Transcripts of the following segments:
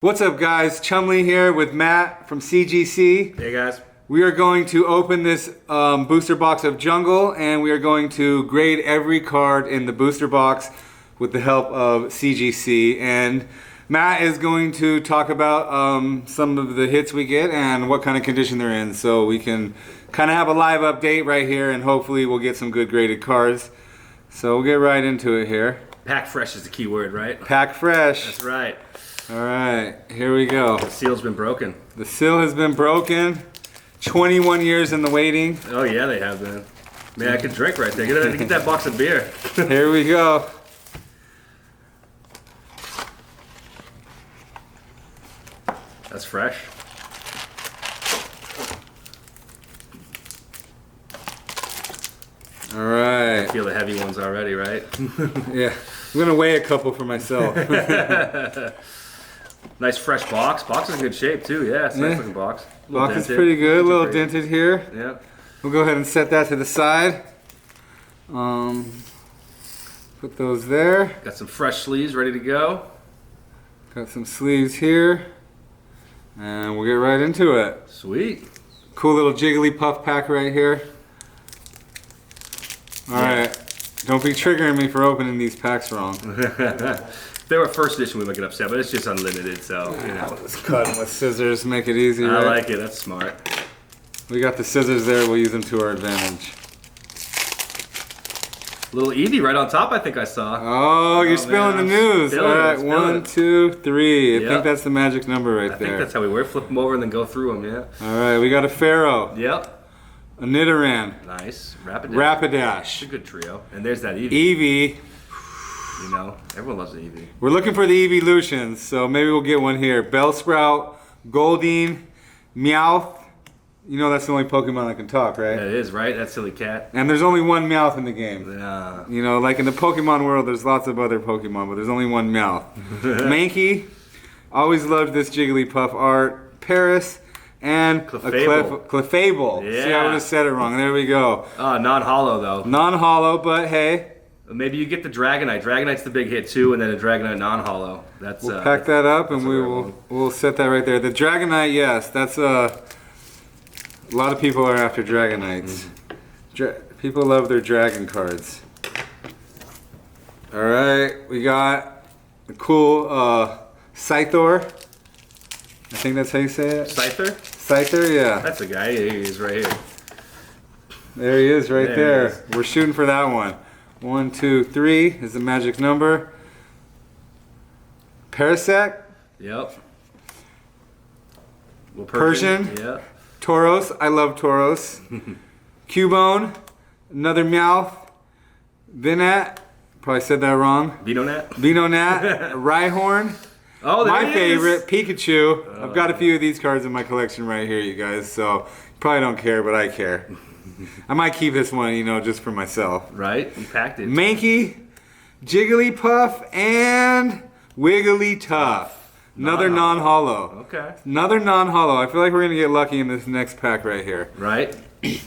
What's up, guys? Chumlee here with Matt from CGC. Hey guys. We are going to open this booster box of Jungle, and we are going to grade every card in the booster box with the help of CGC. And Matt is going to talk about some of the hits we get and what kind of condition they're in, so we can kind of have a live update right here, and hopefully we'll get some good graded cards. So we'll get right into it here. Pack fresh is the key word, right? Pack fresh. That's right. All right, here we go. The seal's been broken. The seal has been broken. 21 years in the waiting. Oh yeah, they have been. Man, I could drink right there. Get that box of beer. Here we go. That's fresh. All right. I feel the heavy ones already, right? Yeah, I'm gonna weigh a couple for myself. Nice fresh box. Box is in good shape too. Yeah, it's a nice looking box. Box is pretty good. A little dented here. Yeah. We'll go ahead and set that to the side. Put those there. Got some fresh sleeves ready to go. Got some sleeves here. And we'll get right into it. Sweet. Cool little Jigglypuff pack right here. Alright. Don't be triggering me for opening these packs wrong. If they were first edition, we might get upset, but it's just unlimited, so you know. Let's cut them with scissors, make it easy, right? I like it. That's smart. We got the scissors there, we'll use them to our advantage. Little Eevee right on top, I think I saw. Oh, you're spilling the news. All right, 1, 2, 3. I think that's the magic number right there. I think that's how we work. Flip them over and then go through them, yeah. All right, we got a Pharaoh. Yep. A Nidoran. Nice. Rapidash. It's a good trio. And there's that Eevee. Eevee. You know, everyone loves the Eevee. We're looking for the Eeveelutions, so maybe we'll get one here. Bellsprout, Goldeen, Meowth. You know that's the only Pokemon that can talk, right? Yeah, it is, right? That silly cat. And there's only one Meowth in the game. Yeah. You know, like in the Pokemon world, there's lots of other Pokemon, but there's only one Meowth. Mankey. Always loved this Jigglypuff art. Paris. And Clefable. Clefable. Yeah. See, I would have said it wrong. There we go. Non-hollow, though. Non-hollow, but hey. Maybe you get the Dragonite. Dragonite's the big hit, too, and then a Dragonite non-hollow. That's We'll pack that up, and we'll set that right there. The Dragonite, yes, that's a lot of people are after Dragonites. People love their dragon cards. All right, we got the cool Scyther. I think that's how you say it. Scyther? Scyther, yeah. That's the guy. He is right here. There he is, right There there. We're shooting for that one. 1, 2, 3 is the magic number. Parasect. Yep. Persian. Yep. Tauros. I love Tauros. Cubone. Another Meowth. Venat. Probably said that wrong. Venonat. Venonat. Rhyhorn. Oh, there my he favorite, is. Pikachu. I've got a few of these cards in my collection right here, you guys, so you probably don't care, but I care. I might keep this one, you know, just for myself. Right? You packed it. Mankey, Jigglypuff, and Wigglytuff. Another non-hollow. Okay. Another non-hollow. I feel like we're going to get lucky in this next pack right here. Right? These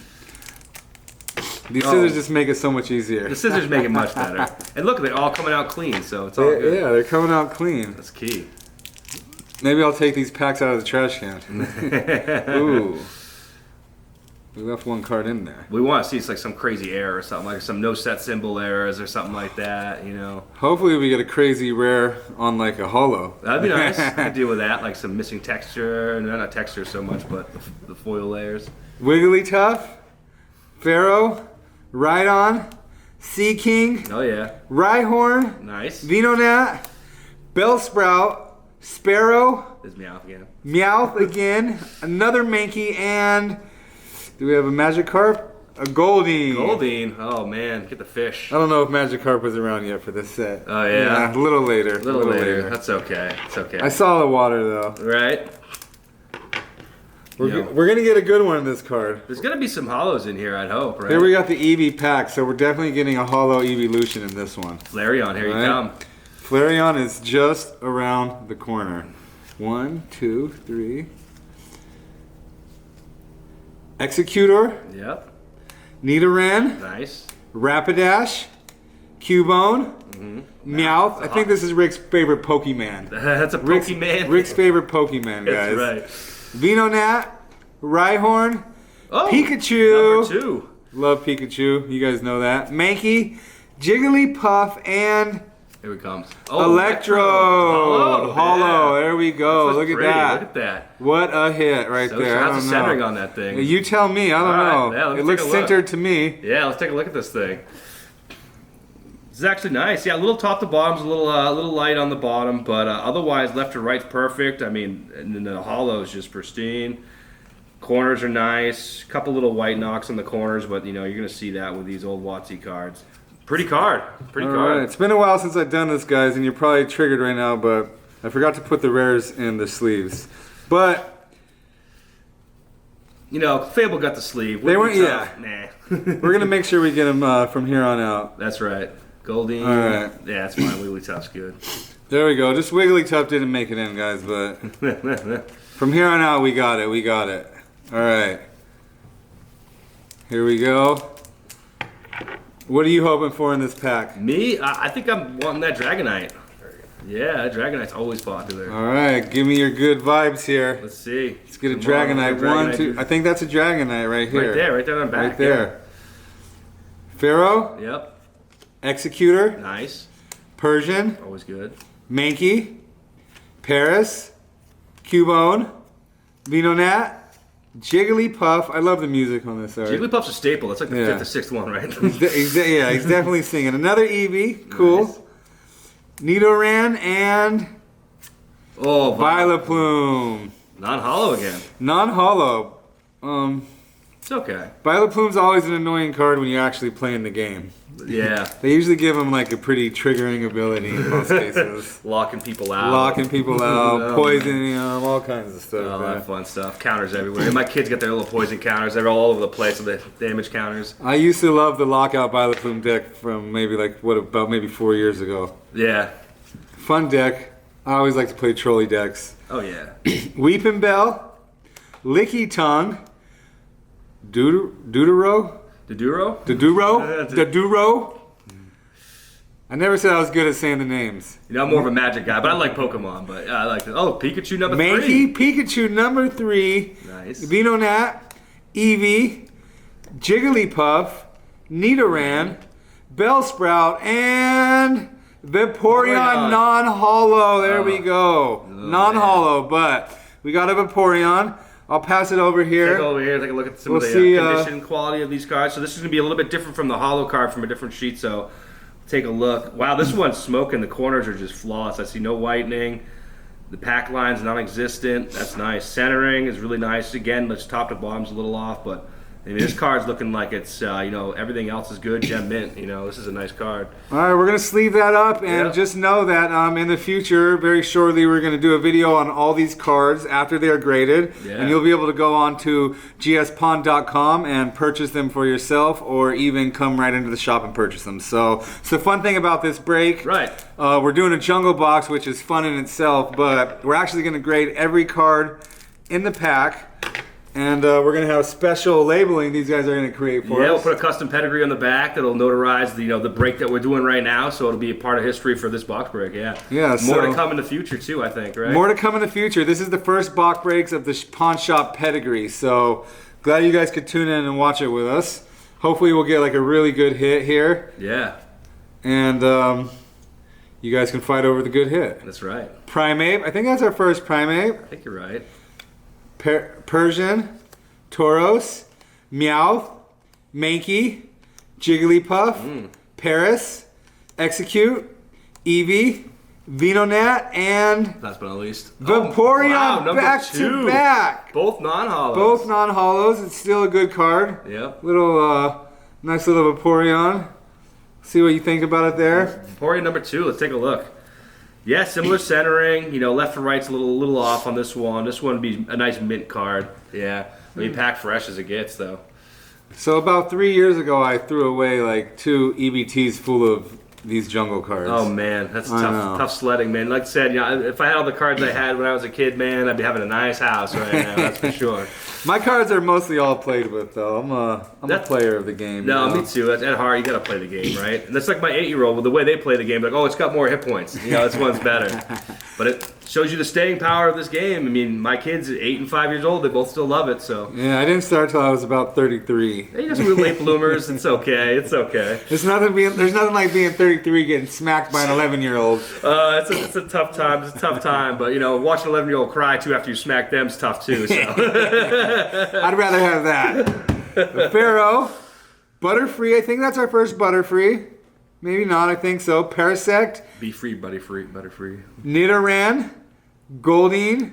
scissors just make it so much easier. The scissors make it much better. And look, they're all coming out clean, so it's all good. Yeah, they're coming out clean. That's key. Maybe I'll take these packs out of the trash can. Ooh. We left one card in there. We want to see it's like some crazy error or something, like some no set symbol errors or something like that, you know. Hopefully we get a crazy rare on like a holo. That'd be nice. I could deal with that, like some missing texture, not texture so much, but the foil layers. Wigglytuff, Pharaoh, Rhydon, Sea King, Oh yeah. Rhyhorn, Nice. Venonat, Bellsprout, Sparrow, There's Meowth again. Meowth again, another Mankey, and do we have a Magikarp? A Goldeen. Goldeen. Oh man, get the fish. I don't know if Magikarp was around yet for this set. Oh yeah? A little later. A little later. That's okay. It's okay. I saw the water though. Right? We're going to get a good one in this card. There's gonna be some hollows in here, I'd hope, right? Here we got the Eevee pack, so we're definitely getting a holo Eeveelution in this one. Flareon, here you come. Flareon is just around the corner. 1, 2, 3. Executor, Yep. Nidoran, Nice. Rapidash, Cubone, Meowth. I think this is Rick's favorite Pokemon. That's a Pokemon. Rick's favorite Pokemon, guys. That's right. Venonat, Rhyhorn, Oh, Pikachu. number 2. Love Pikachu. You guys know that. Mankey, Jigglypuff, and Here it comes. Electro. Hollow. Yeah. There we go. This Look looks at pretty. that. Look at that. What a hit right So there. I how's don't the centering know. on that thing? You tell me. I don't All right. know. Yeah, let me It looks take a look. centered to me. Yeah, let's take a look at this thing. This is actually nice. Yeah, a little top to bottom's a little light on the bottom, but otherwise left to right's perfect. I mean, and then the hollow is just pristine. Corners are nice. Couple little white knocks on the corners, but you know you're gonna see that with these old WotC cards. Pretty card. Pretty All card. right. It's been a while since I've done this, guys, and you're probably triggered right now, but I forgot to put the rares in the sleeves. But You know, Fable got the sleeve. They weren't- Nah. we're going to make sure we get them from here on out. That's right. Goldine. All right. Yeah, that's fine. Wigglytuff's good. There we go. Just Wigglytuff didn't make it in, guys, but from here on out, we got it. We got it. All right. Here we go. What are you hoping for in this pack? Me? I think I'm wanting that Dragonite. Yeah, that Dragonite's always popular. All right. Give me your good vibes here. Let's see. Let's get a Come on, Dragonite. Dragonite. 1, 2. I think that's a Dragonite right here. Right there on the back. Right there. Pharaoh, Yeah. Yep. Executor, Nice. Persian, Always good. Mankey, Paris, Cubone, Venonat, Jigglypuff. I love the music on this art. Jigglypuff's a staple. That's like the Yeah. 5th or 6th one, right? Yeah, he's definitely singing. Another Eevee, cool. Nice. Nidoran and Oh, Vileplume. non-hollow again. Non-hollow. It's okay. Vileplume's always an annoying card when you're actually playing the game. Yeah. They usually give him like a pretty triggering ability in most cases. Locking people out. Locking people out, Oh, poisoning them, all kinds of stuff. All man. that fun stuff. Counters everywhere. My kids get their little poison counters. They're all over the place with the damage counters. I used to love the Lockout Vileplume deck from maybe about maybe 4 years ago. Yeah. Fun deck. I always like to play trolley decks. Oh, yeah. Weeping Bell, Licky Tongue, Duduro? Doduro? Doduro? Doduro? I never said I was good at saying the names. You know, I'm more of a Magic guy, but I like Pokemon. But yeah, I like it. Oh, Pikachu number 3. Mankey, Pikachu number 3, Nice. Venonat, Eevee, Jigglypuff, Nidoran, Bellsprout, and Vaporeon non-hollow. There we go. Non-hollow, but we got a Vaporeon. I'll pass it over here. Take over here, take a look at some We'll of the see, condition quality of these cards. So this is going to be a little bit different from the hollow card from a different sheet. So take a look. Wow, this one's smoking. The corners are just flawless. I see no whitening. The pack line's non-existent. That's nice. Centering is really nice. Again, the top to bottom's a little off, but I mean, this card's looking like it's, you know, everything else is good. Gem mint, you know, this is a nice card. All right, we're going to sleeve that up, and Yep. just know that in the future, very shortly, we're going to do a video on all these cards after they are graded, Yeah. and you'll be able to go on to gspond.com and purchase them for yourself, or even come right into the shop and purchase them. So it's the fun thing about this break. Right. We're doing a jungle box, which is fun in itself, but we're actually going to grade every card in the pack. And we're going to have special labeling these guys are going to create for Yeah, we'll us. put a custom pedigree on the back that'll notarize the, you know, the break that we're doing right now, so it'll be a part of history for this box break. Yeah. Yeah, More so- to come in the future too, I think. Right. More to come in the future. This is the first box breaks of the pawn shop pedigree. So glad you guys could tune in and watch it with us. Hopefully we'll get like a really good hit here. Yeah. And you guys can fight over the good hit. That's right. Primeape. I think that's our first Primeape. I think you're right. Persian. Tauros. Meowth. Mankey. Jigglypuff. Paris. Execute. Eevee. Venonat. And Last but not least, Vaporeon number back 2. to back. Both non-hollows. Both non-hollows. It's still a good card. Yep. Little, nice little Vaporeon. See what you think about it there. Vaporeon number 2. Let's take a look. Yeah, similar centering. You know, left to right's a little off on this one. This one would be a nice mint card. Yeah. I mean, packed fresh as it gets, though. So about 3 years ago, I threw away like 2 EBTs full of these jungle cards. Oh man, that's tough sledding, man. Like I said, if I had all the cards I had when I was a kid, man, I'd be having a nice house right now. That's for sure. My cards are mostly all played with, though. I'm a player of the game. No, me too. At heart, you gotta play the game, right? And that's like my 8-year-old with the way they play the game. Like, oh, it's got more hit points. This one's better. But it shows you the staying power of this game. I mean, my kids, 8 and 5 years old, they both still love it. So yeah, I didn't start till I was about 33. You got some late bloomers. It's okay. It's okay. There's nothing like being 33 getting smacked by an 11-year-old. It's a tough time. It's a tough time. But watching an 11-year-old cry too after you smack them is tough too. So I'd rather have that. The Pharaoh, Butterfree. I think that's our first Butterfree. Maybe not. I think so. Parasect. Be free, Butterfree. Nidoran, Goldeen,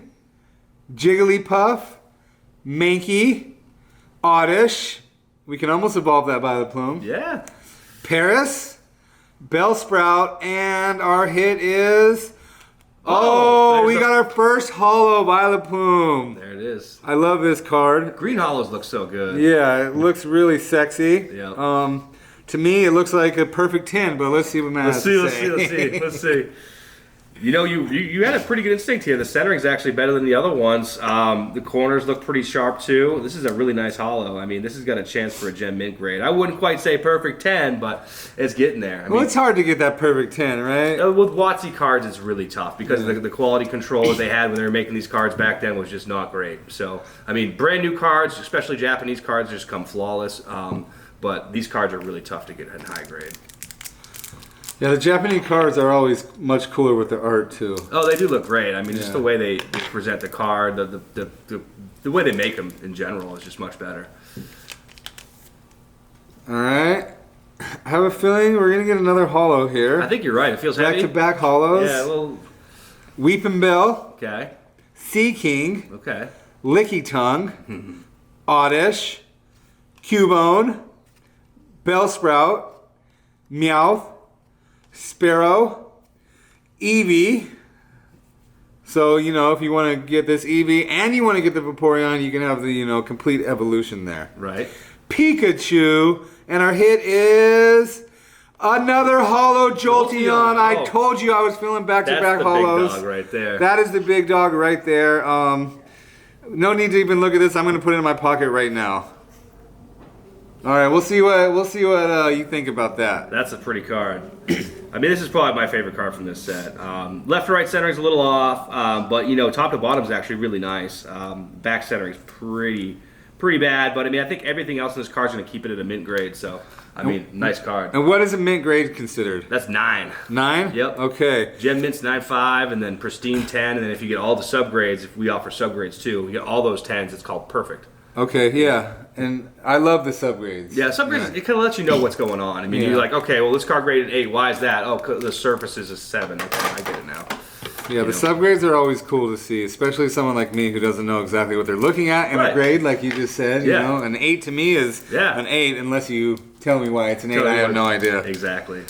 Jigglypuff, Mankey, Oddish. We can almost evolve that by the plume. Yeah. Paris, Bellsprout, and our hit is... Oh, we got our first holo Violet Plume. There it is. I love this card. Green holos look so good. Yeah, it looks really sexy. Yeah. To me, it looks like a perfect 10, but let's see what Matt has to say. Let's see. You had a pretty good instinct here. The centering's actually better than the other ones. The corners look pretty sharp too. This is a really nice holo. I mean, this has got a chance for a gem mint grade. I wouldn't quite say perfect 10, but it's getting there. Well, it's hard to get that perfect 10, right? With WotC cards, it's really tough because the quality control that they had when they were making these cards back then was just not great. So, I mean, brand new cards, especially Japanese cards, just come flawless. But these cards are really tough to get in high grade. Yeah, the Japanese cards are always much cooler with the art too. Oh, they do look great. I mean, just the way they present the card, the way they make them in general is just much better. All right. I have a feeling we're gonna get another holo here. I think you're right. It feels heavy. Back-to-back holos. Yeah, a little. Weeping Bell. Okay. Sea King. Okay. Licky Tongue. Oddish. Cubone. Bellsprout. Meowth. Sparrow, Eevee. So, if you want to get this Eevee and you want to get the Vaporeon, you can have the, complete evolution there. Right. Pikachu, and our hit is another holo Jolteon. I told you I was feeling back-to-back holos. That's the big dog right there. That is the big dog right there. No need to even look at this. I'm going to put it in my pocket right now. All right, we'll see what you think about that. That's a pretty card. I mean, this is probably my favorite card from this set. Left to right centering is a little off, but top to bottom is actually really nice. Back centering is pretty bad, but I mean, I think everything else in this card is going to keep it at a mint grade. So, I mean, nice card. And what is a mint grade considered? That's 9. 9? Yep. Okay. Gem mint's 9.5, and then pristine 10, and then if you get all the subgrades, if we offer subgrades too, we get all those 10s. It's called perfect. Okay, yeah, and I love the subgrades. Yeah, subgrades, it kind of lets you know what's going on. I mean, you're like, okay, well, this card graded 8. Why is that? Oh, the surface is a 7. Okay, I get it now. Yeah, the subgrades are always cool to see, especially someone like me who doesn't know exactly what they're looking at in a grade, like you just said. An 8 to me is an 8, unless you tell me why it's an 8. I have no idea. Exactly.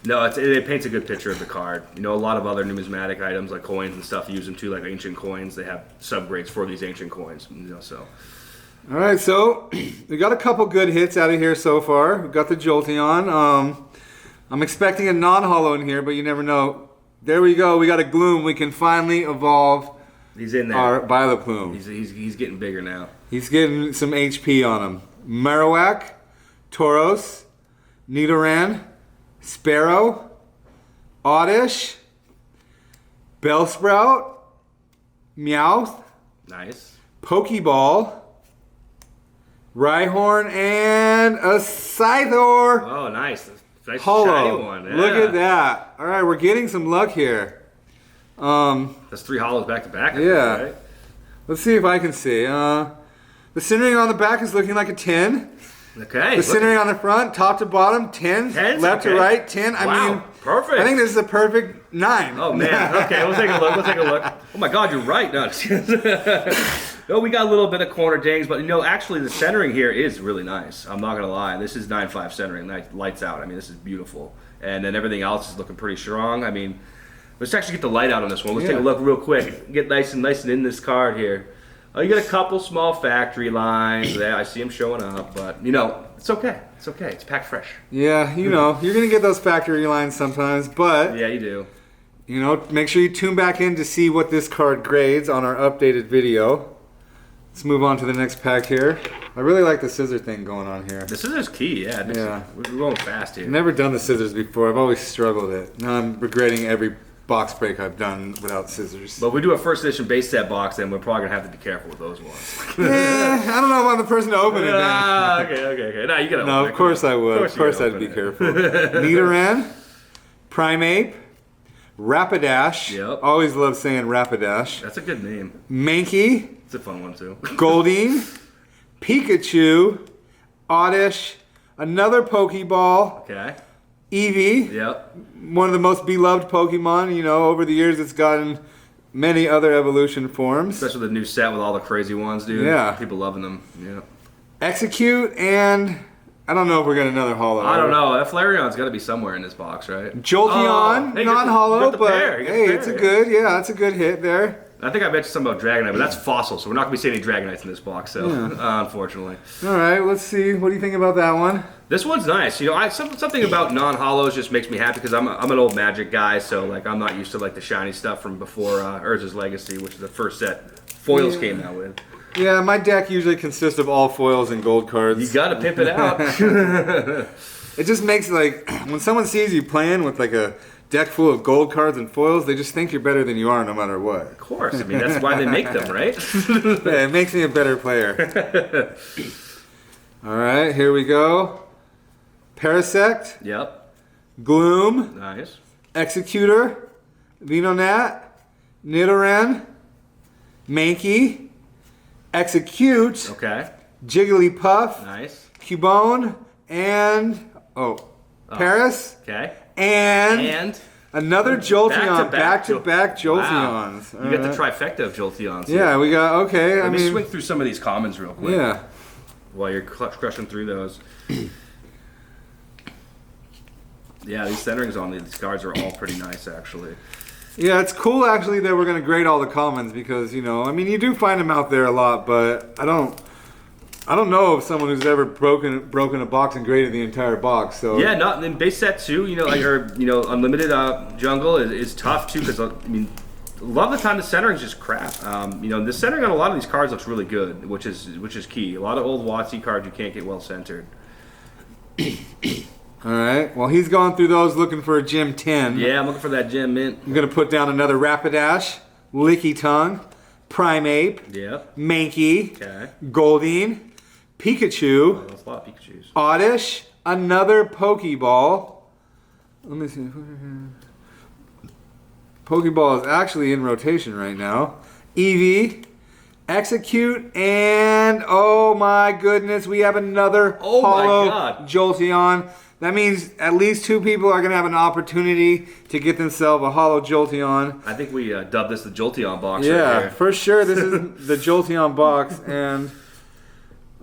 No, it paints a good picture of the card. A lot of other numismatic items like coins and stuff use them too, like ancient coins. They have subgrades for these ancient coins. So. All right, so we got a couple good hits out of here so far. We got the Jolteon. I'm expecting a non-holo in here, but you never know. There we go. We got a Gloom. We can finally evolve. He's in there. Our Violet Plume. He's getting bigger now. He's getting some HP on him. Marowak, Tauros, Nidoran, Sparrow, Oddish, Bellsprout, Meowth. Nice. Pokeball. Rhyhorn, and a Scyther. Oh, nice. Nice holo. Shiny one. Yeah. Look at that. All right, we're getting some luck here. That's 3 holos back to back. Yeah. Right? Let's see if I can see. The centering on the back is looking like a 10. Okay. The centering on the front, top to bottom, 10. Left to right, 10. I mean, perfect. I think this is a perfect 9. Oh, man. Okay, we'll take a look. Oh, my God, you're right. No, we got a little bit of corner dings, but actually the centering here is really nice. I'm not going to lie. This is 9.5 centering. Lights out. I mean, this is beautiful. And then everything else is looking pretty strong. I mean, let's actually get the light out on this one. Let's take a look real quick. Get nice and in this card here. Oh, you got a couple small factory lines there. I see them showing up, but, it's okay. It's okay. It's packed fresh. Yeah, you know, you're going to get those factory lines sometimes, but... Yeah, you do. You know, make sure you tune back in to see what this card grades on our updated video. Let's move on to the next pack here. I really like the scissor thing going on here. The scissors key, yeah. We're going fast here. I've never done the scissors before. I've always struggled it. Now I'm regretting every box break I've done without scissors. But if we do a first edition base set box, then we're probably going to have to be careful with those ones. I don't know if I'm the person to open it then. Okay. No, you got to No, of course I would. Of course I'd be careful. Nidoran, Primeape, Rapidash. Yep. Always love saying Rapidash. That's a good name. Mankey. It's a fun one too. Goldeen, Pikachu, Oddish, another Pokeball. Okay. Eevee. Yep. One of the most beloved Pokemon. You know, over the years it's gotten many other evolution forms. Especially the new set with all the crazy ones, dude. Yeah. People loving them. Yeah. Execute and... I don't know if we're getting another holo. I don't know. That Flareon's got to be somewhere in this box, right? Jolteon, hey, non-holo, but hey, it's a good, yeah. that's a good hit there. I think I mentioned something about Dragonite, but that's fossil, so we're not going to be seeing any Dragonites in this box, so unfortunately. All right, let's see. What do you think about that one? This one's nice. You know, something about non-holos just makes me happy because I'm an old Magic guy, so like I'm not used to like the shiny stuff from before Urza's Legacy, which is the first set foils came out with. Yeah, my deck usually consists of all foils and gold cards. You got to pimp it out. It just makes like when someone sees you playing with like a deck full of gold cards and foils, they just think you're better than you are no matter what. Of course. I mean, that's why they make them, right? Yeah, it makes me a better player. All right, here we go. Parasect. Yep. Gloom. Nice. Executor. Venonat. Nidoran. Mankey. Execute. Okay. Jigglypuff. Nice. Cubone. And... Paris. Okay. And another Jolteon. Back-to-back Jolteons. Wow. You got the trifecta of Jolteons. Yeah, we got... Okay, Let me swing through some of these commons real quick. Yeah. While you're crushing through those. Yeah, these centerings on these cards are all pretty nice, actually. Yeah, it's cool, actually, that we're going to grade all the commons because, you know, I mean, you do find them out there a lot, but I don't know of someone who's ever broken a box and graded the entire box. So yeah, not in base set too. You know, like unlimited jungle is tough too because I mean, a lot of the time the centering is just crap. You know, the centering on a lot of these cards looks really good, which is key. A lot of old WotC cards you can't get well centered. All right. Well, he's going through those looking for a Gym 10. Yeah, I'm looking for that Gym Mint. I'm gonna put down another Rapidash, Licky Tongue, Primeape, Yep. Mankey, Okay. Goldeen, Pikachu, Oh, that's a lot of Pikachus. Oddish, another Pokeball. Let me see. Pokeball is actually in rotation right now. Eevee, Execute, and oh my goodness, we have another holo Jolteon. That means at least two people are going to have an opportunity to get themselves a holo Jolteon. I think we dubbed this the Jolteon box. Yeah, right here. for sure. This is the Jolteon box, and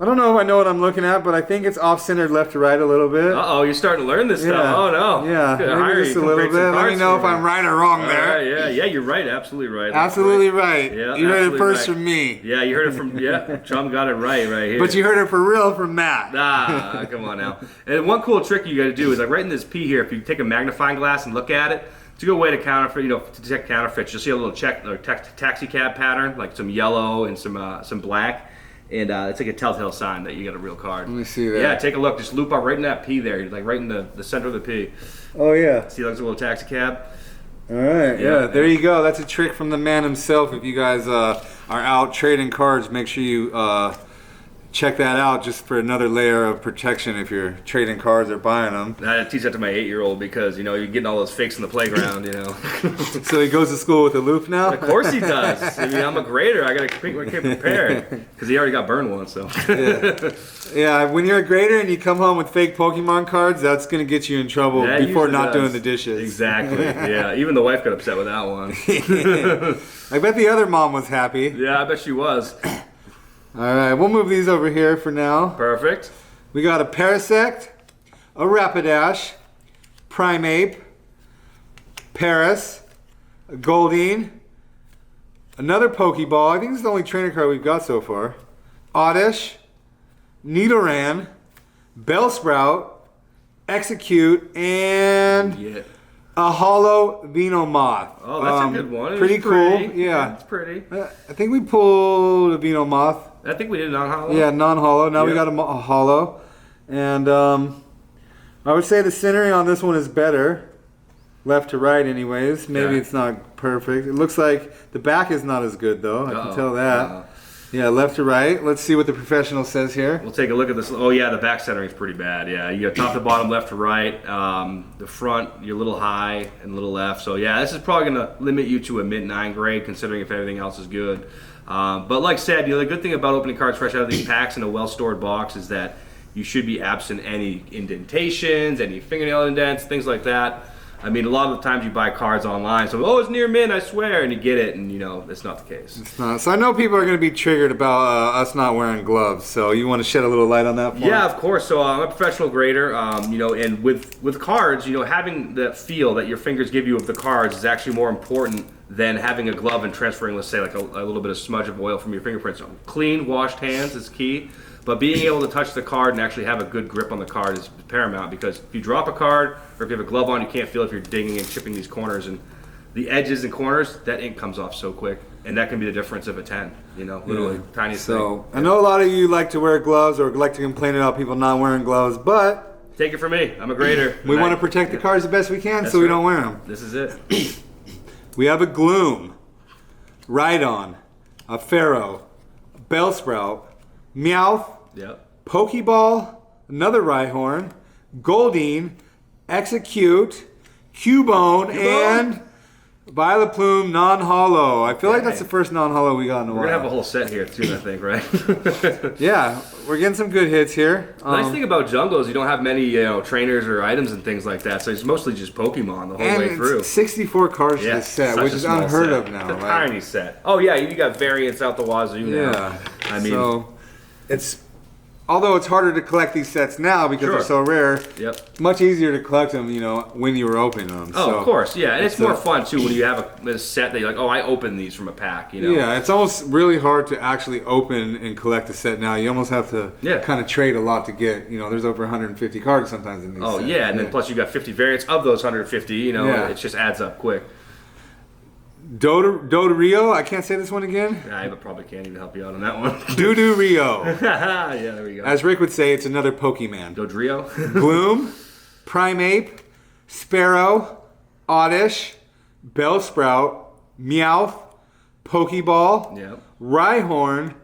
I don't know if I know what I'm looking at, but I think it's off-centered left to right a little bit. Uh-oh, you're starting to learn this stuff. Oh, no. Yeah, maybe just a little bit. Let me know if I'm right or wrong there. Yeah, you're right. Absolutely right. Absolutely right. Yeah, you heard it first right. from me. Yeah, you heard it from, Chum got it right here. But you heard it for real from Matt. Ah, come on now. And one cool trick you got to do is like right in this P here, if you take a magnifying glass and look at it, it's a good way to counterfeit, to detect counterfeits. You'll see a little taxi cab pattern, like some yellow and some black. And it's like a telltale sign that you got a real card. Let me see that. Yeah, take a look. Just loop up right in that P there, like right in the center of the P. Oh, yeah. See, like a little taxi cab? All right, yeah, there you go. That's a trick from the man himself. If you guys are out trading cards, make sure you check that out just for another layer of protection if you're trading cards or buying them. I teach that to my 8-year-old because, you're getting all those fakes in the playground, So he goes to school with a loop now? Of course he does. I mean, I'm a grader. I got to get prepared because he already got burned once. So. Yeah, when you're a grader and you come home with fake Pokemon cards, that's going to get you in trouble before not doing the dishes. Exactly. Yeah, even the wife got upset with that one. I bet the other mom was happy. Yeah, I bet she was. All right, we'll move these over here for now. Perfect. We got a Parasect, a Rapidash, Primeape, Paris, a Goldeen, another Pokeball. I think this is the only trainer card we've got so far. Oddish, Nidoran, Bellsprout, Execute, and Yeah. a hollow Venomoth. Oh, that's a good one. Pretty cool. Yeah. It's pretty. I think we pulled a Venomoth. I think we did non-hollow. Yeah, non-hollow. Now we Yeah. got a hollow. And I would say the centering on this one is better. Left to right anyways. Maybe Okay. it's not perfect. It looks like the back is not as good though. I can tell that. Uh-oh. Yeah, left to right. Let's see what the professional says here. We'll take a look at this. Oh yeah, the back centering is pretty bad. Yeah, you got top to bottom, left to right. The front, you're a little high and a little left. So yeah, this is probably going to limit you to a mid-9 grade, considering if everything else is good. But like I said, the good thing about opening cards fresh out of these packs in a well-stored box is that you should be absent any indentations, any fingernail indents, things like that. I mean, a lot of the times you buy cards online, so, oh, it's near mint, I swear, and you get it, and, it's not the case. It's not. So I know people are going to be triggered about us not wearing gloves, so you want to shed a little light on that for Yeah, us? of course. So I'm a professional grader, and with cards, having that feel that your fingers give you of the cards is actually more important than having a glove and transferring, let's say, like a little bit of smudge of oil from your fingerprints. So clean, washed hands is key. But being able to touch the card and actually have a good grip on the card is paramount, because if you drop a card or if you have a glove on, you can't feel if you're digging and chipping these corners, and the edges and corners, that ink comes off so quick, and that can be the difference of a 10. Literally tiniest So thing. I know a lot of you like to wear gloves or like to complain about people not wearing gloves, but Take it from me, I'm a grader. we want to protect the cards the best we can, That's so we right. don't wear them. This is it. We have a Gloom, Rhydon, a Pharaoh, Bellsprout, Meowth, Yep. Pokeball, another Rhyhorn, Goldeen, Execute, Cubone, and Violet Plume non-hollow. I feel like that's the first non-hollow we got in a while. We're gonna have a whole set here too, I think, right? Yeah, we're getting some good hits here. The nice thing about Jungle is you don't have many, trainers or items and things like that, so it's mostly just Pokemon the whole way through. It's 64 cards to this set, such which a is small unheard set. of now. It's a right? tiny set. Oh yeah, you got variants out the wazoo now. Yeah. I mean, so it's although it's harder to collect these sets now because Sure. they're so rare. Yep. Much easier to collect them, when you were opening them. Oh, so of course, yeah, and it's it's more a- fun too when you have a set that you're like, oh, I opened these from a pack, Yeah, it's almost really hard to actually open and collect a set now. You almost have to kind of trade a lot to get. There's over 150 cards sometimes in these. Oh sets. yeah, and then plus you got 50 variants of those 150. Yeah. It just adds up quick. Dodorio, I can't say this one again. I probably can't even help you out on that one. Doodoo Rio. Yeah, there we go. As Rick would say, it's another Pokemon. Dodrio. Gloom, Primeape, Sparrow, Oddish, Bellsprout, Meowth, Pokeball, Yep. Rhyhorn,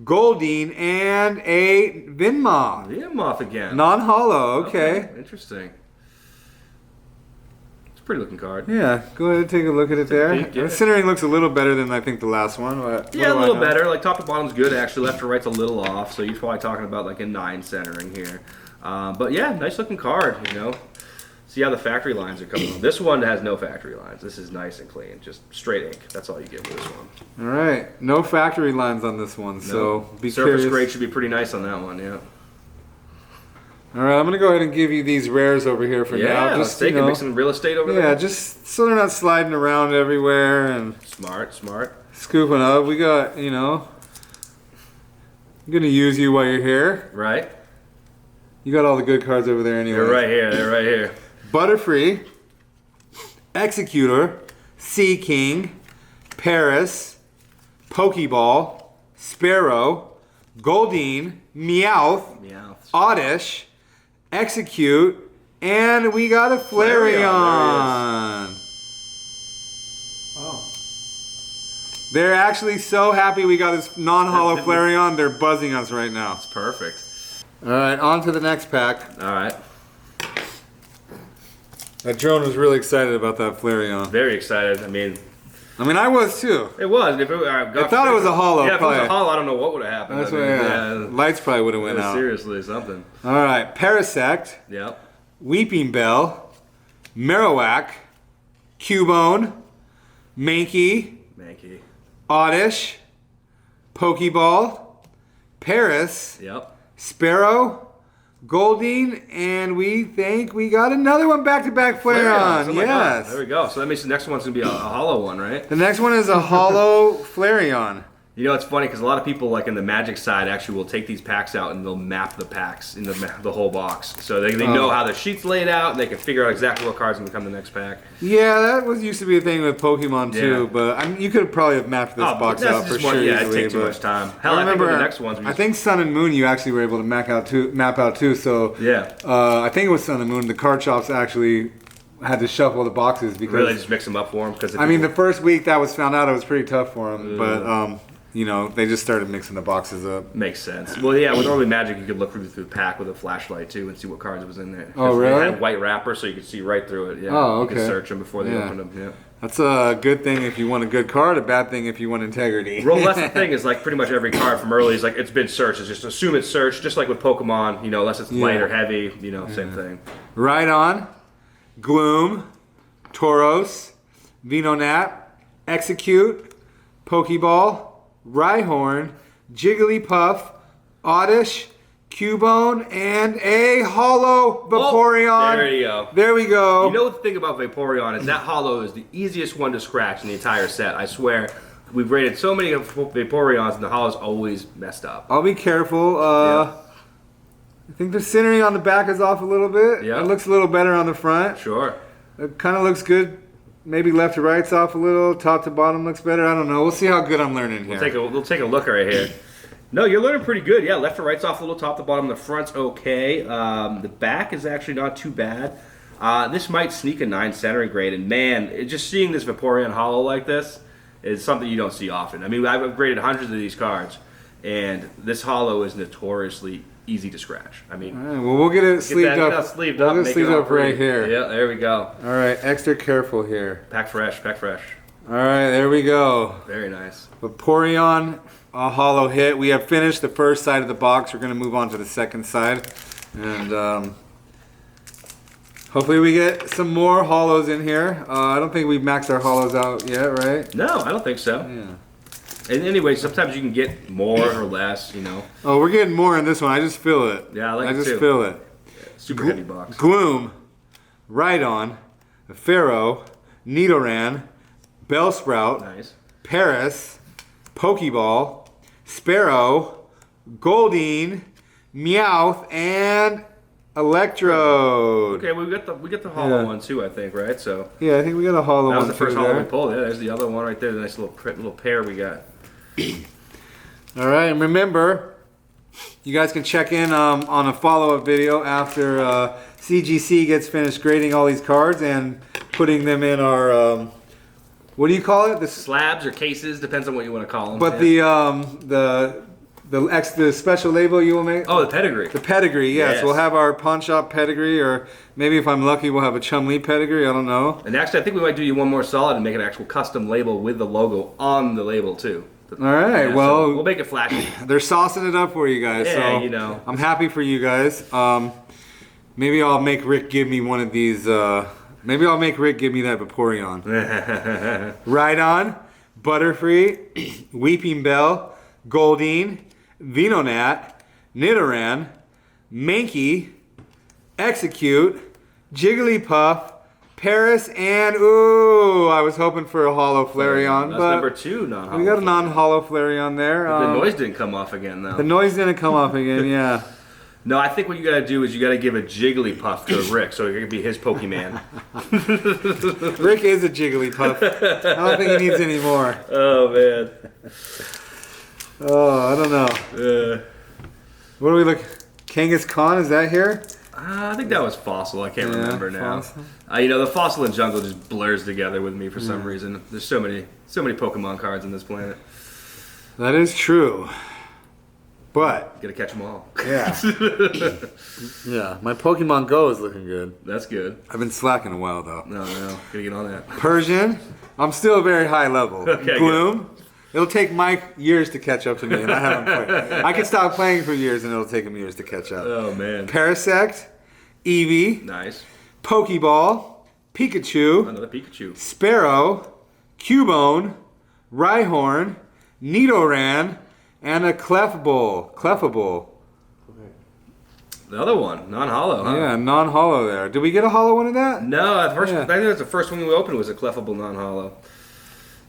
Goldeen, and a Venomoth. Yeah, moth again. Non-hollow, okay. Interesting. It's a pretty looking card. Yeah, go ahead and take a look at it there. peek, yeah. The centering looks a little better than I think the last one. But Yeah, a what do I little know? better. Like top to bottom's good actually. Left to right's a little off, so you're probably talking about like a 9 centering here. But yeah, nice looking card. See how the factory lines are coming on. This one has no factory lines. This is nice and clean, just straight ink. That's all you get with this one. All right, no factory lines on this one, so be Surface curious. grade should be pretty nice on that one. Yeah. All right, I'm gonna go ahead and give you these rares over here for now. Yeah, let's Just take it. Make some real estate over yeah, there. just so they're not sliding around everywhere and Smart. scooping up. We got, I'm gonna use you while you're here. Right. You got all the good cards over there anyway. They're right here. They're right here. Butterfree, Executor, Sea King, Paris, Pokeball, Sparrow, Goldeen, Meowth, Meow. Oddish, Execute, and we got a Flareon, Flareon. Oh. They're actually so happy we got this non-hollow Flareon, they're buzzing us right now. It's perfect. All right, on to the next pack. All right. That drone was really excited about that Flareon. Very excited. I mean, I was too. it was. If it, I thought it was a hollow. Yeah, if it was probably. a hollow, I don't know what would have happened. That's I why, mean, lights probably would have went out. Seriously, something. All right, Parasect, Yep. Weeping Bell, Marowak, Cubone, Mankey, Mankey. Oddish, Pokeball, Paris, Yep. Sparrow, Goldeen, and we think we got another one back-to-back Flareon. Oh my God. Yes. There we go. So that means the next one's gonna be a hollow one, right? The next one is a hollow Flareon. You know, it's funny because a lot of people, like in the Magic side, actually will take these packs out and they'll map the packs in the whole box, so they know how the sheet's laid out and they can figure out exactly what cards are gonna come in the next pack. Yeah, that was used to be a thing with Pokemon too, Yeah. but I mean, you could probably have mapped this box out for sure. Yeah, easily, it takes too but much time. Hell, I remember think with the next ones. I think Sun and Moon, you actually were able to map out too. So Yeah. I think it was Sun and Moon. The card shops actually had to shuffle the boxes because Really, just mix them up for them. Because I mean, the first week that was found out, it was pretty tough for them, but. You know, they just started mixing the boxes up. Makes sense. Well, yeah, with early Magic, you could look through the pack with a flashlight too and see what cards was in there. Oh, really? They had white wrapper, so you could see right through it. Yeah. Oh, okay. You could search them before they opened them. Yeah. That's a good thing if you want a good card, a bad thing if you want integrity. Well, that's the thing is like pretty much every card from early is like it's been searched. It's just assume it's searched, just like with Pokemon. You know, unless it's light or heavy. You know, same thing. Right on. Gloom, Tauros, Venonat, Execute, Pokeball, Rhyhorn, Jigglypuff, Oddish, Cubone, and a Hollow Vaporeon. Oh, there you go. There we go. You know what the thing about Vaporeon is that Hollow is the easiest one to scratch in the entire set. I swear. We've rated so many Vaporeons and the Hollow's always messed up. I'll be careful. I think the centering on the back is off a little bit. Yeah. It looks a little better on the front. Sure. It kind of looks good. Maybe left to right's off a little. Top to bottom looks better. I don't know. We'll see how good I'm learning here. We'll take a look right here. No, you're learning pretty good. Yeah, left to right's off a little. Top to bottom. The front's okay. The back is actually not too bad. This might sneak a 9 centering grade. And man, just seeing this Vaporeon Hollow like this is something you don't see often. I mean, I've upgraded hundreds of these cards, and this Hollow is notoriously easy to scratch. I mean, all right, well, we'll get it sleeved up. We'll sleeved get up sleeved up right here. Yeah, there we go. All right, extra careful here. Pack fresh, pack fresh. All right, there we go. Very nice. Vaporeon, a hollow hit. We have finished the first side of the box. We're going to move on to the second side. And hopefully we get some more hollows in here. I don't think we've maxed our hollows out yet, right? No, I don't think so. Yeah. And anyway, sometimes you can get more or less, you know. Oh, we're getting more in this one. I just feel it. Yeah, I like it too. I just feel it. Yeah, super heavy box. Gloom, Rhydon, Pharaoh, Nidoran, Bellsprout, Nice. Paris, Pokeball, Sparrow, Goldeen, Meowth, and Electrode. Okay, we get the hollow one too, I think, right? So Yeah, I think we got a hollow that one was the first too hollow there. we pulled. Yeah, there's the other one right there. The nice little pair we got. All right, and remember, you guys can check in on a follow-up video after CGC gets finished grading all these cards and putting them in our, what do you call it? Slabs or cases, depends on what you want to call them. But yeah. the special label you will make? Oh, the pedigree. The pedigree, yes. Yes. We'll have our pawn shop pedigree, or maybe if I'm lucky, we'll have a Chumlee pedigree. I don't know. And actually, I think we might do you one more solid and make an actual custom label with the logo on the label too. All right, Yeah, well, so we'll make it flashy. they're saucing it up for you guys. Yeah, so you know. I'm happy for you guys. Maybe I'll make Rick give me one of these. Maybe I'll make Rick give me that Vaporeon. Rhydon, Butterfree, Weeping Bell, Goldeen, Venonat, Nidoran, Mankey, Execute, Jigglypuff, Paris, and ooh, I was hoping for a Hollow Flareon, That's but number 2 non-hollow. we got a non-Hollow Flareon there. The noise didn't come off again though. The noise didn't come off again, yeah. No, I think what you gotta do is you gotta give a Jigglypuff to Rick so it can be his Pokemon. Rick is a Jigglypuff. I don't think he needs any more. Oh man. Oh, I don't know. What do we look? Kangaskhan, is that here? I think that was Fossil. I can't remember now. Fossil. You know, the Fossil and Jungle just blurs together with me for some reason. There's so many Pokemon cards on this planet. That is true. But Gotta catch them all. yeah, yeah. My Pokemon Go is looking good. That's good. I've been slacking a while though. No, gotta get on that. Persian, I'm still very high level. Okay, Gloom, it'll take Mike years to catch up to me, and I haven't played. I could stop playing for years, and it'll take him years to catch up. Oh man. Parasect, Eevee, Nice. Pokeball, Pikachu, Another Pikachu. Sparrow, Cubone, Rhyhorn, Nidoran, and a Clefable. The other one, non-hollow, huh? Yeah, non-hollow there. Did we get a hollow one of that? No, Yeah. I think that's the first one we opened was a Clefable non-hollow.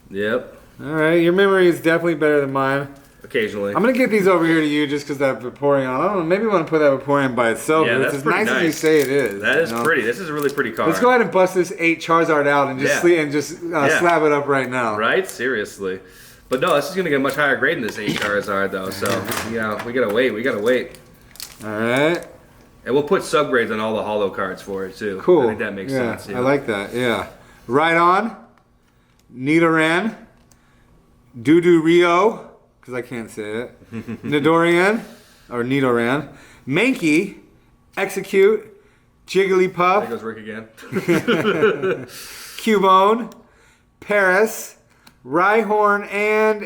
Yep. All right, your memory is definitely better than mine. Occasionally. I'm gonna get these over here to you just because that Vaporeon. I don't know. Maybe you want to put that Vaporeon by itself. Yeah, but that's it's as pretty nice as you say it is. That is pretty. This is a really pretty card. Let's go ahead and bust this 8 Charizard out and just slab it up right now. Right? Seriously. But no, this is gonna get a much higher grade than this 8 Charizard though. So we gotta wait. We gotta wait. All right. And we'll put subgrades on all the holo cards for it too. Cool. I think that makes sense. I like that. Yeah. Right on. Nidoran. Dudu Rio, because I can't say it. Nidoran, or Nidoran. Mankey. Execute. Jigglypuff. There goes Rick again. Cubone. Paris. Rhyhorn, and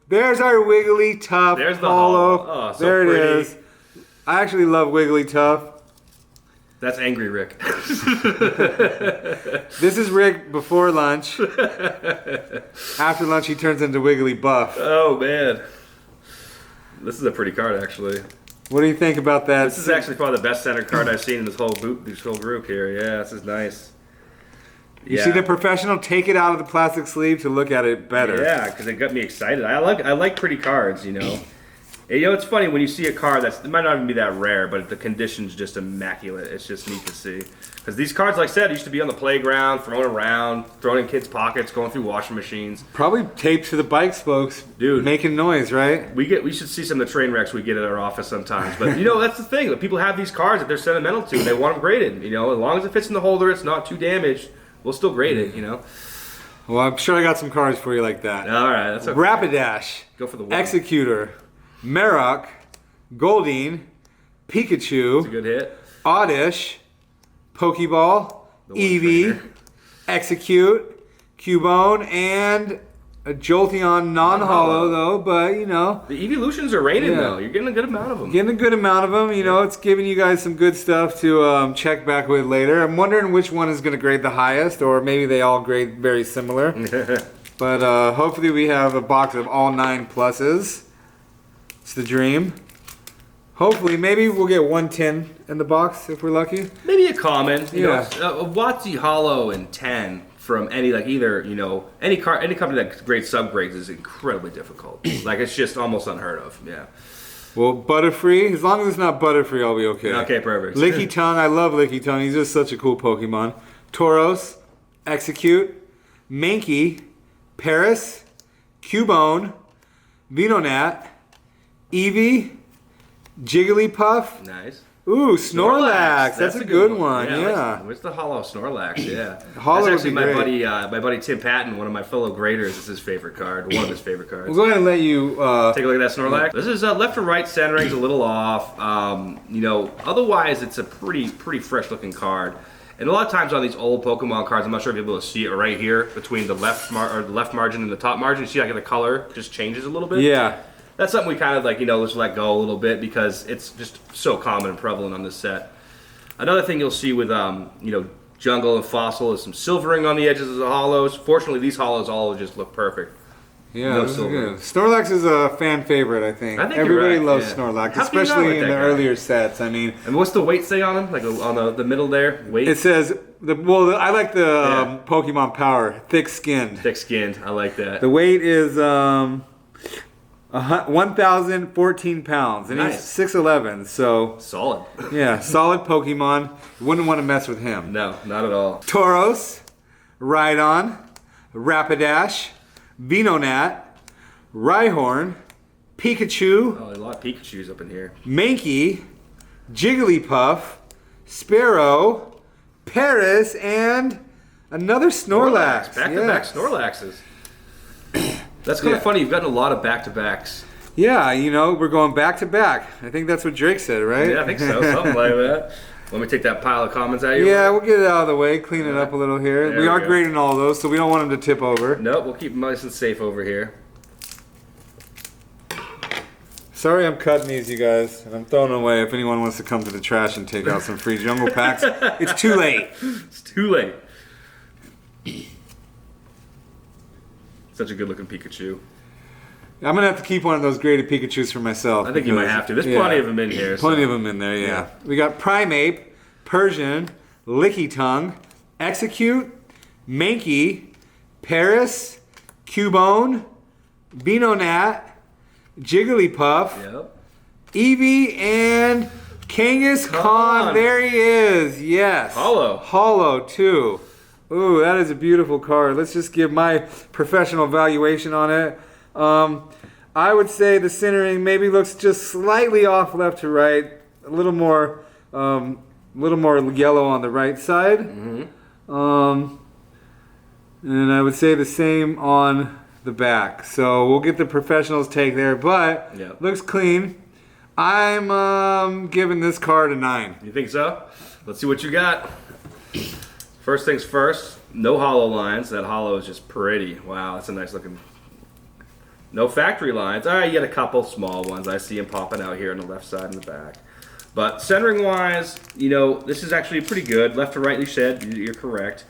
there's our Wigglytuff. There's the holo. Oh, so there pretty. it is. I actually love Wigglytuff. That's Angry Rick. This is Rick before lunch. After lunch, he turns into Wigglybuff. Oh man, this is a pretty card actually. What do you think about that? This is actually probably the best center card I've seen in this whole group here. Yeah, this is nice. You see the professional take it out of the plastic sleeve to look at it better. Yeah, because it got me excited. I like pretty cards, you know. And, you know, it's funny when you see a card it might not even be that rare, but the condition's just immaculate. It's just neat to see. Because these cards, like I said, used to be on the playground, thrown around, thrown in kids' pockets, going through washing machines. Probably taped to the bike spokes, dude, making noise, right? We should see some of the train wrecks we get at our office sometimes. But you know, that's the thing. People have these cards that they're sentimental to, and they want them graded. You know, as long as it fits in the holder, it's not too damaged. We'll still grade it. You know. Well, I'm sure I got some cards for you like that. All right, that's okay. Rapidash. Go for the one. Executor. Marok. Goldeen. Pikachu. That's a good hit. Oddish. Pokeball. Eevee. Execute. Cubone. And a Jolteon non-holo, though, but, you know. The evolutions are raining, though. You're getting a good amount of them. Getting a good amount of them. You know, it's giving you guys some good stuff to check back with later. I'm wondering which one is going to grade the highest, or maybe they all grade very similar. But hopefully we have a box of all 9 pluses. It's the dream. Hopefully, maybe we'll get 110 in the box if we're lucky. Maybe a common. You know, Yeah. a Watsy Hollow and 10 from any, like, either, you know, any company that grades subgrades is incredibly difficult. Like, it's just almost unheard of. Yeah. Well, Butterfree, as long as it's not Butterfree, I'll be okay. Okay, perfect. Licky Tongue, I love Licky Tongue. He's just such a cool Pokemon. Tauros, Execute, Mankey, Paris, Cubone, Venonat, Eevee, Jigglypuff. Nice. Ooh, Snorlax. That's a good one. Yeah. What's the Hollow Snorlax? Yeah. Hollow That's would actually be my buddy Tim Patton, one of my fellow graders. Is his favorite card. One of his favorite cards. We'll go ahead and let you take a look at that Snorlax. This is left and right centering's a little off. You know, otherwise it's a pretty fresh looking card. And a lot of times on these old Pokemon cards, I'm not sure if you're able to see it right here between the left margin and the top margin. You see like the color just changes a little bit. Yeah. That's something we kind of like, you know, just let go a little bit because it's just so common and prevalent on this set. Another thing you'll see with, you know, Jungle and Fossil is some silvering on the edges of the hollows. Fortunately, these hollows all just look perfect. Yeah, No this is silver. good. Snorlax is a fan favorite, I think. Everybody you're right, loves yeah. Snorlax, How can you not especially with in that the guy? earlier sets. I mean, And what's the weight say on him? Like on the middle there? Weight? it says, I like the Pokemon Power, thick-skinned. Thick-skinned. I like that. The weight is 1,014 pounds, and Nice. he's 6'11", so Solid. yeah, solid Pokemon. Wouldn't want to mess with him. No, not at all. Tauros, Rhydon, Rapidash, Venonat, Rhyhorn, Pikachu, Oh, a lot of Pikachus up in here. Mankey, Jigglypuff, Sparrow, Paris, and another Snorlax. Back-to-back Yes. Snorlaxes. That's kind of funny. You've gotten a lot of back-to-backs. Yeah, you know, we're going back to back. I think that's what Drake said, right? Yeah, I think so. Something like that. Let me take that pile of comments out of your Yeah, way. we'll get it out of the way, clean it up a little here. There We are we go. grading all those, so we don't want them to tip over. Nope, we'll keep them nice and safe over here. Sorry I'm cutting these, you guys, and I'm throwing them away if anyone wants to come to the trash and take out some free jungle packs. It's too late. It's too late. Such a good-looking Pikachu. I'm going to have to keep one of those graded Pikachus for myself. I think you might because- have to. There's yeah, plenty of them in here. Plenty so. of them in there, yeah. Yeah. We got Primeape, Persian, Licky Tongue, Execute, Mankey, Paris, Cubone, Venonat, Jigglypuff, Yep. Eevee, and Kangaskhan. There he is. Yes. Hollow too. Ooh, that is a beautiful card. Let's just give my professional valuation on it. I would say the centering maybe looks just slightly off left to right. A little more yellow on the right side. Mm-hmm. And I would say the same on the back. So we'll get the professional's take there, but looks clean. I'm giving this card a 9. You think so? Let's see what you got. First things first, no hollow lines. That hollow is just pretty. Wow, that's a nice looking. No factory lines. All right, you get a couple small ones. I see them popping out here on the left side and the back. But centering wise, this is actually pretty good. Left to right, you said. You're correct.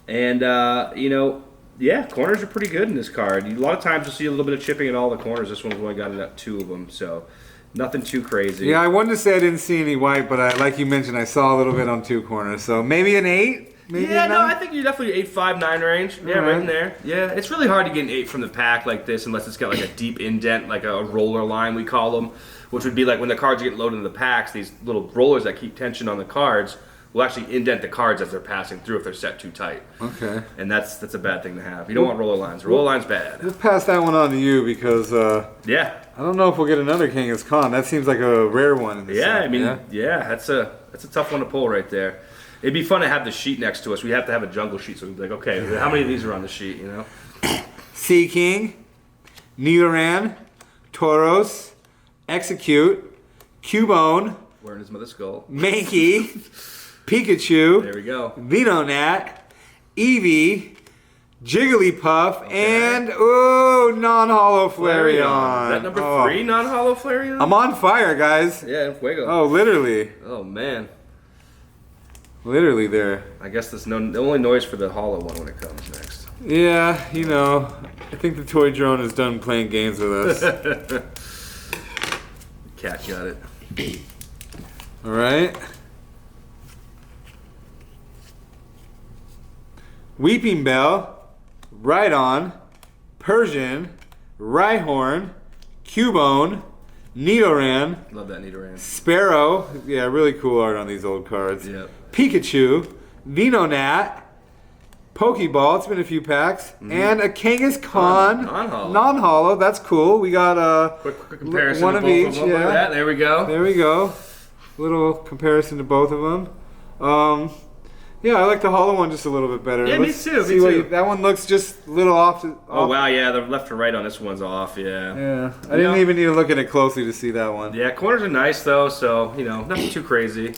And, corners are pretty good in this card. A lot of times you'll see a little bit of chipping in all the corners. This one's only got 2 of them, so nothing too crazy. Yeah, I wanted to say I didn't see any white, but like you mentioned, I saw a little bit on 2 corners. So maybe an 8? Maybe yeah, no, I think you're definitely 8, 5, 9 range. Yeah, right in there. Yeah, it's really hard to get an 8 from the pack like this unless it's got like a deep indent, like a roller line, we call them, which would be like when the cards get loaded into the packs, these little rollers that keep tension on the cards will actually indent the cards as they're passing through if they're set too tight. Okay. And that's a bad thing to have. You don't want roller lines. Roller lines bad. We'll pass that one on to you because I don't know if we'll get another Kangaskhan. That seems like a rare one in this set. I mean, that's a tough one to pull right there. It'd be fun to have the sheet next to us. We have to have a jungle sheet, so we'd be like, okay, how many of these are on the sheet, Sea King, Nidoran, Tauros, Execute, Cubone, wearing his mother's skull, Mankey, Pikachu, there we go, Venonat, Eevee, Jigglypuff, and non-hollow Flareon. Is that number 3 non-hollow Flareon? I'm on fire, guys. Yeah, fuego. Oh, literally. Oh, man. Literally there. I guess the only noise for the hollow one when it comes next. Yeah, I think the toy drone is done playing games with us. Cat got it. All right. Weeping Bell, Rhydon, Persian, Rhyhorn, Cubone, Nidoran. Love that Nidoran. Sparrow. Yeah, really cool art on these old cards. Yep. Pikachu, Venonat, Pokeball. It's been a few packs. And a Kangaskhan. Non-hollow. Non-hollow. That's cool. We got a quick comparison one to of both each. of them. Yeah. Look at that. There we go. There we go. Little comparison to both of them. Yeah, I like the hollow one just a little bit better. Yeah, Let's me too. see that one looks just a little off. Oh, wow, yeah, the left to right on this one's off, yeah. Yeah, I didn't even need to look at it closely to see that one. Yeah, corners are nice, though, so, nothing too crazy.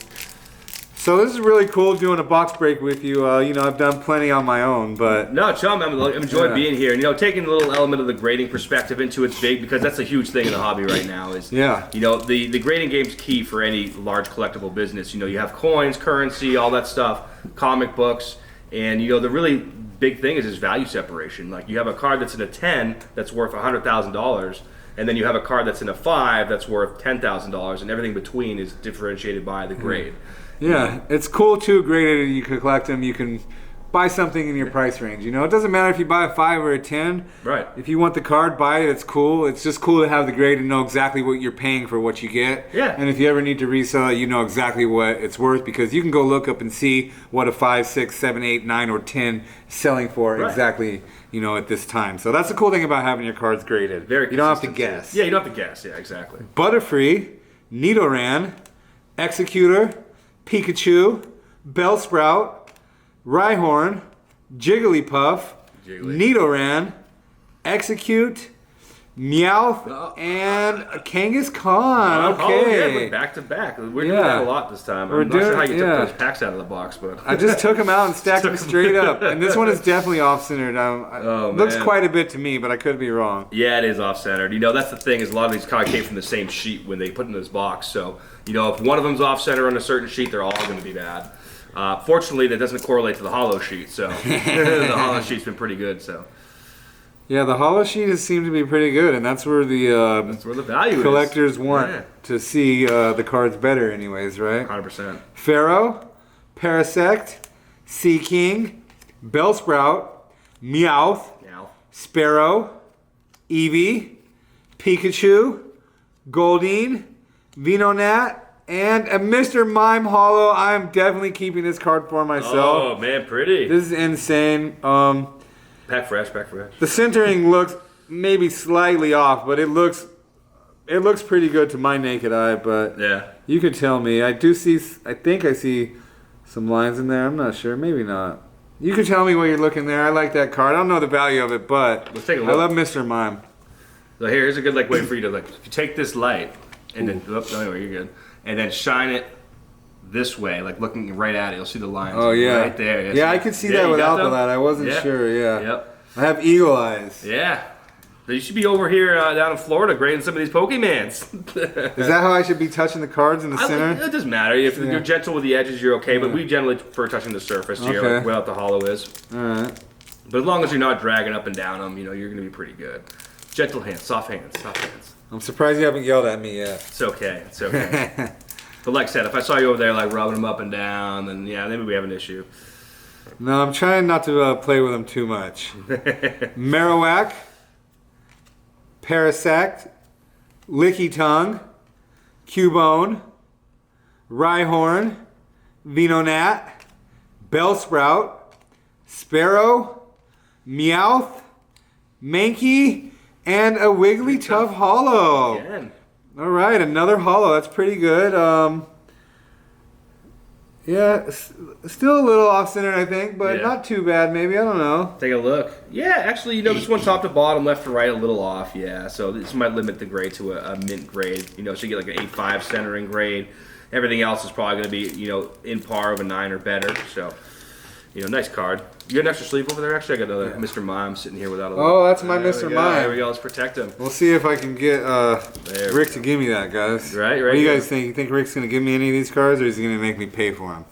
So this is really cool doing a box break with you. I've done plenty on my own, but... No, Chum, I've enjoyed being here. And, taking a little element of the grading perspective into it's big, because that's a huge thing in the hobby right now is, the grading game's key for any large collectible business. You have coins, currency, all that stuff, comic books, and, the really big thing is value separation. Like, you have a card that's in a 10 that's worth $100,000, and then you have a card that's in a 5 that's worth $10,000, and everything between is differentiated by the grade. Yeah, it's cool too, graded, and you can collect them. You can buy something in your price range. It doesn't matter if you buy a 5 or a 10. Right. If you want the card, buy it. It's cool. It's just cool to have the grade and know exactly what you're paying for what you get. Yeah. And if you ever need to resell it, you know exactly what it's worth because you can go look up and see what a 5, 6, 7, 8, 9, or 10 is selling for exactly, at this time. So that's the cool thing about having your cards graded. Very You don't have to guess. Yeah, you don't have to guess. Yeah, exactly. Butterfree, Nidoran, Executor, Pikachu, Bellsprout, Rhyhorn, Jigglypuff, Nidoran, Execute, Meowth, and a Kangaskhan. Okay. We're back to back. We're doing that a lot this time. I'm not sure how you took those packs out of the box, but I just took them out and stacked them straight up. And this one is definitely off-centered. Looks quite a bit to me, but I could be wrong. Yeah, it is off-centered. That's the thing is a lot of these kind of came from the same sheet when they put in this box. So, if one of them's off-center on a certain sheet, they're all going to be bad. Fortunately, that doesn't correlate to the hollow sheet. So the hollow sheet's been pretty good. So. Yeah, the hollow sheet has seemed to be pretty good, and that's where the value collectors want to see the cards better anyways, right? 100%. Pharaoh, Parasect, Sea King, Bellsprout, Meowth, Sparrow, Eevee, Pikachu, Goldeen, Venonat, and a Mr. Mime Holo. I'm definitely keeping this card for myself. Oh man, pretty. This is insane. Pack fresh. The centering looks maybe slightly off, but it looks pretty good to my naked eye. But Yeah. you could tell me. I think I see some lines in there. I'm not sure. Maybe not. You can tell me what you're looking there. I like that card. I don't know the value of it, but Let's take a I look. love Mr. Mime. So here's a good way for you to if you take this light and then anyway, you're good. And then shine it this way, like looking right at it, you'll see the lines. Oh yeah, right there. Yeah, I could see that you without got the them? light. I wasn't Yeah. sure. Yeah. Yep. I have eagle eyes. Yeah. So you should be over here down in Florida grading some of these Pokemans. Is that how I should be touching the cards in the center? It doesn't matter. If you're gentle with the edges, you're okay. But we generally prefer touching the surface here, Okay. like where the hollow is. All right. But as long as you're not dragging up and down them, you're going to be pretty good. Gentle hands, soft hands, soft hands. I'm surprised you haven't yelled at me yet. It's okay. It's okay. But like I said, if I saw you over there like rubbing them up and down, then yeah, maybe we have an issue. No, I'm trying not to play with them too much. Marowak, Parasect, Licky Tongue, Cubone, Rhyhorn, Venonat, Bellsprout, Sparrow, Meowth, Mankey, and a Wigglytuff Holo. Again. All right, another holo. That's pretty good. Yeah, still a little off-center, I think, but Yeah. not too bad. Maybe, I don't know. Take a look. Yeah, actually, this one top to bottom, left to right, a little off. Yeah, so this might limit the grade to a mint grade. So you get like an 8.5 centering grade. Everything else is probably going to be, in par of a 9 or better. So, nice card. You got an extra sleeve over there? Actually, I got another Mr. Mime sitting here without a Oh, that's my There Mr. we go. Mime. There we go. Let's protect him. We'll see if I can get There we Rick to give me that, guys. Right What do you here. guys think? You think Rick's going to give me any of these cards, or is he going to make me pay for them?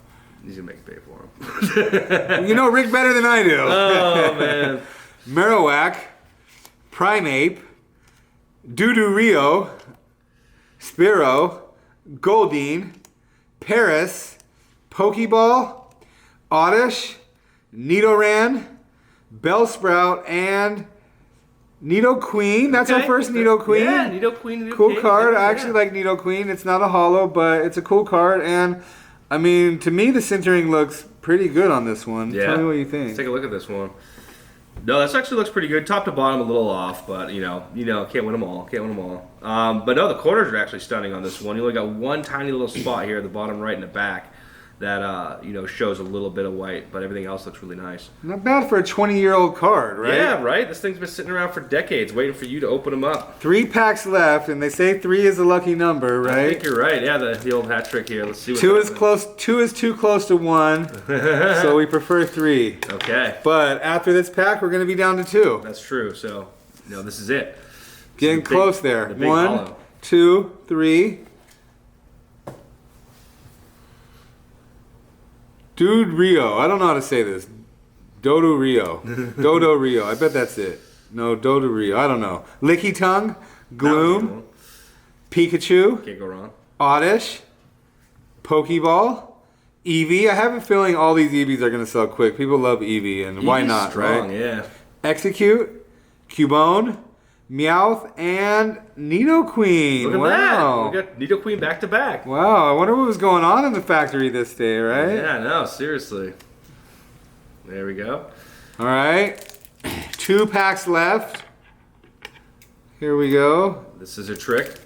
He's going to make you pay for him. You know Rick better than I do. Oh, man. Marowak, Primeape, Rio, Spearow, Goldeen, Paris, Pokeball, Oddish, Nidoran, Bellsprout, and Nidoqueen. That's our first Nidoqueen. Yeah, Nidoqueen. Cool card. I actually like Nidoqueen. It's not a holo, but it's a cool card. And, I mean, to me, the centering looks pretty good on this one. Yeah. Tell me what you think. Let's take a look at this one. No, this actually looks pretty good. Top to bottom, a little off, but can't win them all. Can't win them all. But no, the corners are actually stunning on this one. You only got one tiny little spot here at the bottom right in the back that shows a little bit of white, but everything else looks really nice. Not bad for a 20-year-old card, right? Yeah, right. This thing's been sitting around for decades, waiting for you to open them up. 3 packs left, and they say 3 is a lucky number, right? I think you're right. Yeah, the old hat trick here. Let's see. What 2 is close. 2 is too close to 1, so we prefer 3. Okay, But after this pack, we're going to be down to 2. that's true. So, this is it. Getting the big- close there. the big 1, hollow. 2, 3. Dude Rio. I don't know how to say this. Dodo Rio. Dodo Rio. I bet that's it. No, Dodo Rio. I don't know. Licky Tongue, Gloom, Pikachu, Can't go wrong. Oddish, Pokeball, Eevee. I have a feeling all these Eevees are going to sell quick. People love Eevee, and why He's not, strong, right? Yeah. Execute, Cubone, Meowth, and Nidoqueen. Look at Wow. that. We got Nidoqueen back to back. Wow, I wonder what was going on in the factory this day, right? Yeah, no, seriously. There we go. All right. 2 packs left. Here we go. This is a trick.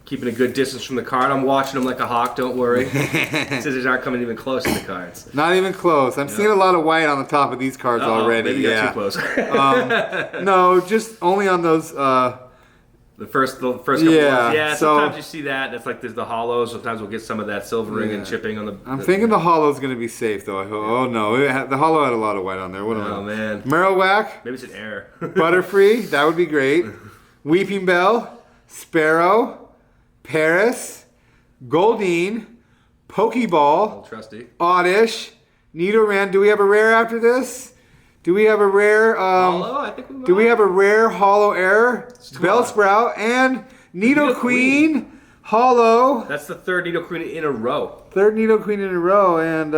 Keeping a good distance from the card. I'm watching them like a hawk, don't worry. Scissors aren't coming even close to the cards. Not even close. I'm seeing a lot of white on the top of these cards already. Maybe Yeah. got too close. No, just only on those. The first couple Yeah, ones. Yeah, so- sometimes you see that. That's like there's the hollows. Sometimes we'll get some of that silvering and chipping on the. I'm thinking the holo's going to be safe, though. Oh, no. The holo had a lot of white on there. What am I? Oh, man. Marowak, Maybe it's an error. Butterfree. That would be great. Weeping Bell, Sparrow, Paris, Goldeen, Pokeball, Trusty. Oddish, Nidoran. Do we have a rare after this? Do we have a rare? Hollow? I think we might. Do we have a rare holo error? Bellsprout and Nidoqueen holo. That's the third Nidoqueen in a row. 3rd Nidoqueen in a row, and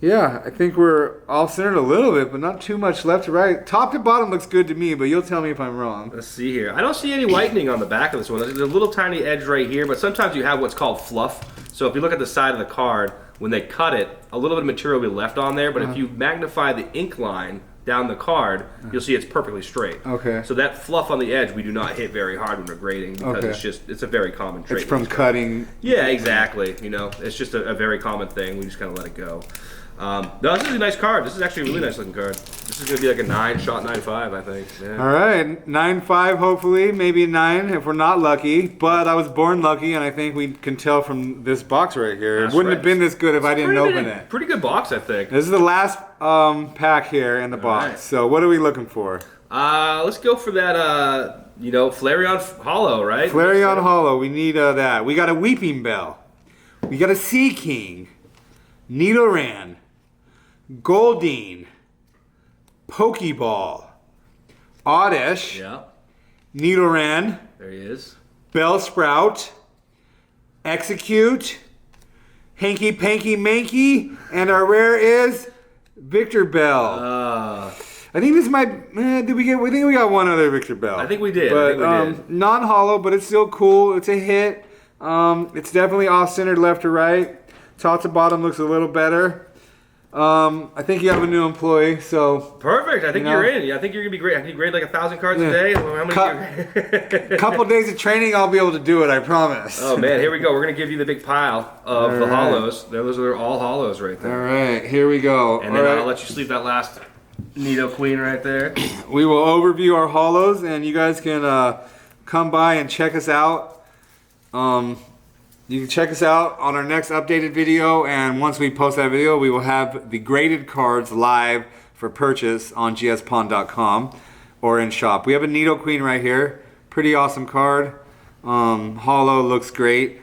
Yeah, I think we're all centered a little bit, but not too much left to right. Top to bottom looks good to me, but you'll tell me if I'm wrong. Let's see here. I don't see any whitening on the back of this one. There's a little tiny edge right here, but sometimes you have what's called fluff. So if you look at the side of the card, when they cut it, a little bit of material will be left on there, but if you magnify the ink line down the card, you'll see it's perfectly straight. Okay. So that fluff on the edge, we do not hit very hard when we're grading because it's a very common trait. It's from cutting. Yeah, exactly. You know, it's just a very common thing. We just kind of let it go. No, this is a nice card. This is actually a really nice looking card. This is going to be like a 9-shot 9-5, I think. Yeah. All right, 9-5 hopefully, maybe a 9 if we're not lucky. But I was born lucky, and I think we can tell from this box right here. That's it wouldn't right. have been this good if I didn't open it. Pretty good box, I think. This is the last pack here in the box. Right. So what are we looking for? Let's go for that, you know, Flareon Hollow, right? Flareon Hollow, we need that. We got a Weeping Bell. We got a Sea King. Nidoran. Goldeen, Pokeball, Oddish, Yeah, Nidoran, there he is. Bellsprout, Execute, Hanky Panky Manky, and our rare is Victor Bell. I think this might. Did we get? We think we got one other Victor Bell. I think we did. But non-hollow, but it's still cool. It's a hit. It's definitely off-centered, left to right. Top to bottom looks a little better. I think you have a new employee, so Perfect. I think you're in. Yeah, I think you're gonna be great. I think you grade like 1,000 cards a day. How many? Couple days of training, I'll be able to do it. I promise. Oh man, here we go. We're gonna give you the big pile of the hollows. Those are all hollows right there. All right, here we go. And then I'll let you sleeve that last Nido Queen right there. We will overview our hollows, and you guys can come by and check us out. You can check us out on our next updated video, and once we post that video, we will have the graded cards live for purchase on gspond.com or in shop. We have a Nido Queen right here. Pretty awesome card. Hollow looks great.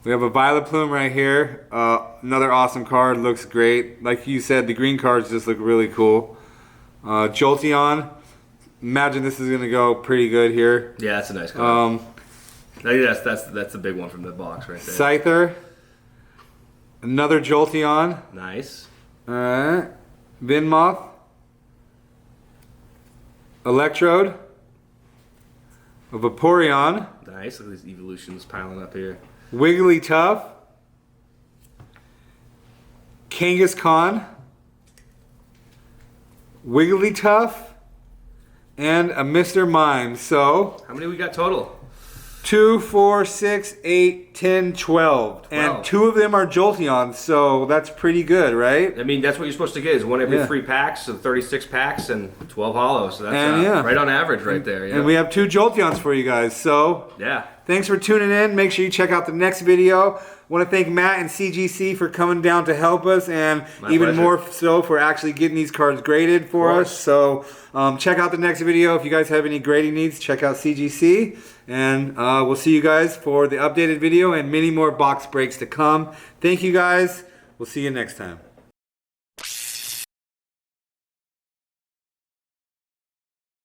We have a Violet Plume right here. Another awesome card, looks great. Like you said, the green cards just look really cool. Jolteon. Imagine this is gonna go pretty good here. Yeah, that's a nice card. I think that's the big one from the box right there. Scyther. Another Jolteon. Nice. Alright. Vinmoth. Electrode. A Vaporeon. Nice. Look at these evolutions piling up here. Wigglytuff. Kangaskhan. Wigglytuff. And a Mr. Mime. So, how many we got total? 2, 4, 6, 8, 10, 12. And 2 of them are Jolteons, so that's pretty good, right? I mean, that's what you're supposed to get, is one every 3 packs, so 36 packs and 12 hollows. So that's right on average right there. Yeah. And we have 2 Jolteons for you guys, so yeah. Thanks for tuning in. Make sure you check out the next video. I want to thank Matt and CGC for coming down to help us, and even pleasure. more so for actually getting these cards graded for us. So check out the next video. If you guys have any grading needs, check out CGC. And we'll see you guys for the updated video and many more box breaks to come. Thank you guys. We'll see you next time.